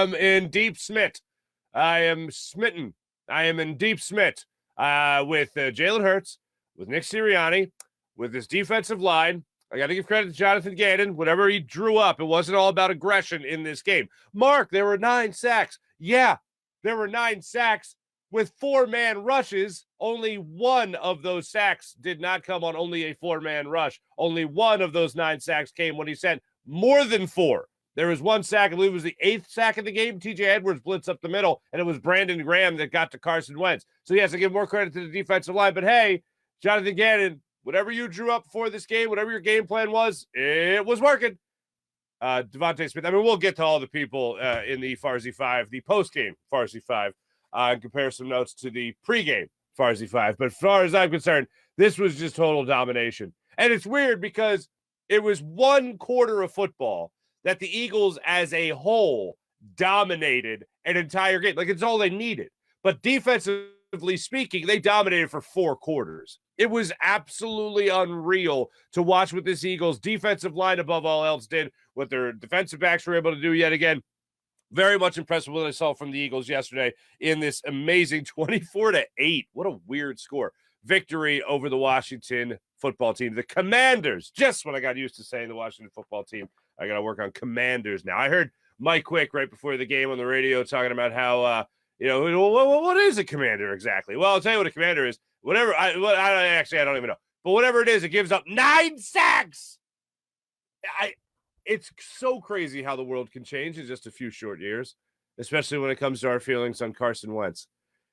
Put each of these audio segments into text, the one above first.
am in deep smit. I am smitten. I am in deep smit with Jalen Hurts, with Nick Sirianni, with this defensive line. I got to give credit to Jonathan Gannon. Whatever he drew up, it wasn't all about aggression in this game. Mark, there were 9 sacks. Yeah, there were 9 sacks with 4-man rushes. Only one of those sacks did not come on only a 4-man rush. Only one of those 9 sacks came when he sent more than 4. There was 1 sack, I believe it was the 8th sack of the game. TJ Edwards blitz up the middle, and it was Brandon Graham that got to Carson Wentz. So he has to give more credit to the defensive line. But hey, Jonathan Gannon, whatever you drew up for this game, whatever your game plan was, it was working. Devonta Smith, I mean, we'll get to all the people in the Farzy 5, the post-game Farzy 5, and compare some notes to the pregame Farzy 5. But as far as I'm concerned, this was just total domination. And it's weird because it was 1 quarter of football that the Eagles as a whole dominated an entire game. Like, it's all they needed. But defensively speaking, they dominated for 4 quarters. It was absolutely unreal to watch what this Eagles defensive line above all else did, what their defensive backs were able to do yet again. Very much impressed with what I saw from the Eagles yesterday in this amazing 24-8. What a weird score. Victory over the Washington football team. The Commanders, just when I got used to saying the Washington football team, I got to work on Commanders now. I heard Mike Quick right before the game on the radio talking about how, what is a commander exactly? Well, I'll tell you what a commander is. Whatever, I don't even know. But whatever it is, it gives up 9 sacks. It's so crazy how the world can change in just a few short years, especially when it comes to our feelings on Carson Wentz.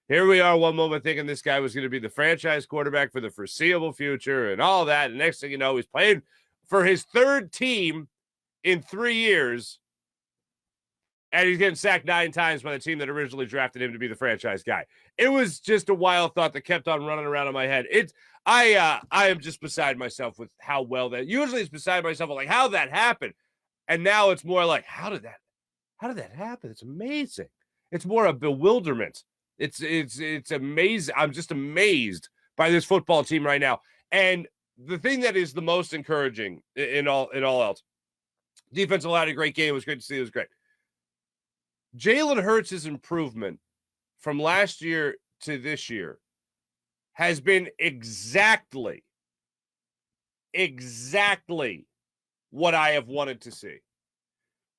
Here we are one moment thinking this guy was going to be the franchise quarterback for the foreseeable future and all that. And next thing you know, he's playing for his 3rd team in 3 years. And he's getting sacked 9 times by the team that originally drafted him to be the franchise guy. It was just a wild thought that kept on running around in my head. I am just beside myself with how well that. Usually it's beside myself with like how that happened, and now it's more like how did that happen? It's amazing. It's more a bewilderment. It's amazing. I'm just amazed by this football team right now. And the thing that is the most encouraging in all else, defensive line had a great game. It was great to see. It was great. Jalen Hurts' improvement from last year to this year has been exactly what I have wanted to see.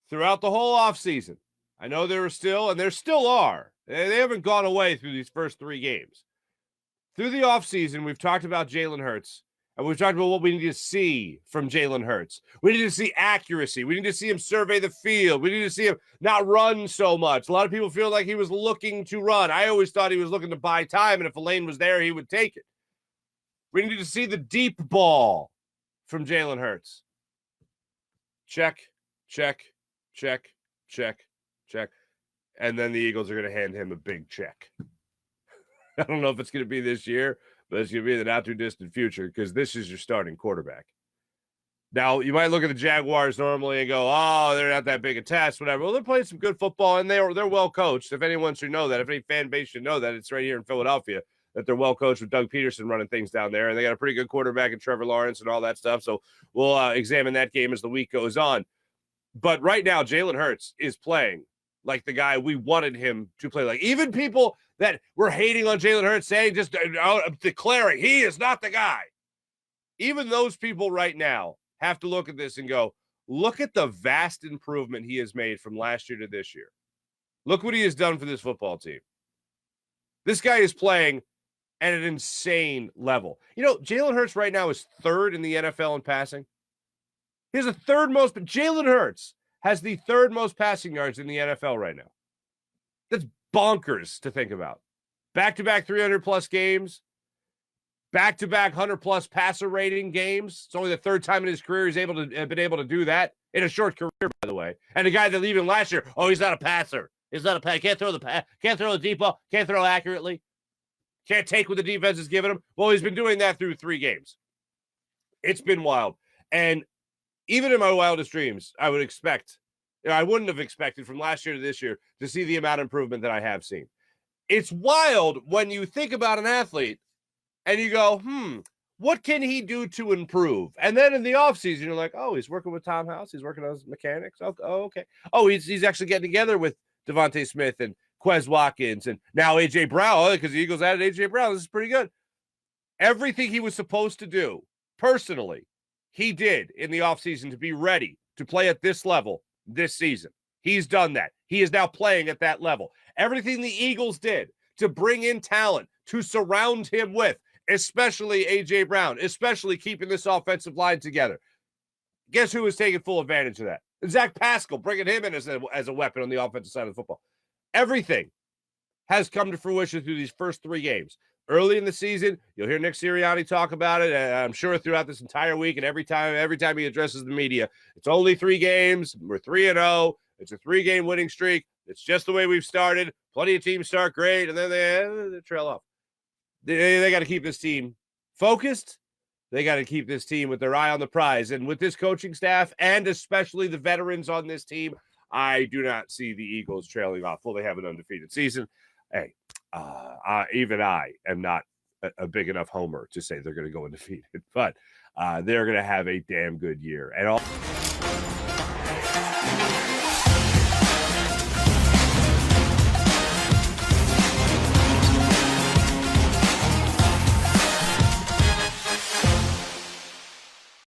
Throughout the whole offseason, I know there still are. They haven't gone away through these first 3 games. Through the offseason, we've talked about Jalen Hurts. And we've talked about what we need to see from Jalen Hurts. We need to see accuracy. We need to see him survey the field. We need to see him not run so much. A lot of people feel like he was looking to run. I always thought he was looking to buy time, and if a lane was there, he would take it. We need to see the deep ball from Jalen Hurts. Check, check, check, check, check. And then the Eagles are going to hand him a big check. I don't know if it's going to be this year, but it's going to be in the not-too-distant future because this is your starting quarterback. Now, you might look at the Jaguars normally and go, oh, they're not that big a test, whatever. Well, they're playing some good football, and they're well coached. If anyone should know that, if any fan base should know that, it's right here in Philadelphia, that they're well coached with Doug Peterson running things down there, and they got a pretty good quarterback in Trevor Lawrence and all that stuff. So we'll examine that game as the week goes on. But right now, Jalen Hurts is playing like the guy we wanted him to play like. Even people that were hating on Jalen Hurts saying, just declaring he is not the guy. Even those people right now have to look at this and go, look at the vast improvement he has made from last year to this year. Look what he has done for this football team. This guy is playing at an insane level. You know, Jalen Hurts right now is 3rd in the NFL in passing. He has the 3rd most, but Jalen Hurts has the 3rd most passing yards in the NFL right now. That's bonkers to think about. Back-to-back 300-plus games. Back-to-back 100-plus passer rating games. It's only the 3rd time in his career he's been able to do that in a short career, by the way. And a guy that even last year, he's not a passer. He's not a passer. Can't throw the deep ball. Can't throw accurately. Can't take what the defense is giving him. Well, he's been doing that through 3 games. It's been wild. And even in my wildest dreams, I wouldn't have expected from last year to this year to see the amount of improvement that I have seen. It's wild when you think about an athlete and you go, what can he do to improve? And then in the offseason, you're like, he's working with Tom House. He's working on his mechanics. Oh, okay. Oh, he's actually getting together with Devonta Smith and Quez Watkins and now A.J. Brown, because the Eagles added A.J. Brown. This is pretty good. Everything he was supposed to do, personally, he did in the offseason to be ready to play at this level this season. He's done that. He is now playing at that level. Everything the Eagles did to bring in talent, to surround him with, especially A.J. Brown, especially keeping this offensive line together. Guess who was taking full advantage of that? Zach Pascal, bringing him in as a weapon on the offensive side of the football. Everything has come to fruition through these first 3 games. Early in the season, you'll hear Nick Sirianni talk about it, and I'm sure throughout this entire week and every time he addresses the media. It's only 3 games. We're 3-0. It's a 3-game winning streak. It's just the way we've started. Plenty of teams start great, and then they trail off. They got to keep this team focused. They got to keep this team with their eye on the prize. And with this coaching staff, and especially the veterans on this team, I do not see the Eagles trailing off. Will they have an undefeated season? Hey, even I am not a big enough homer to say they're going to go undefeated, but they're going to have a damn good year. And all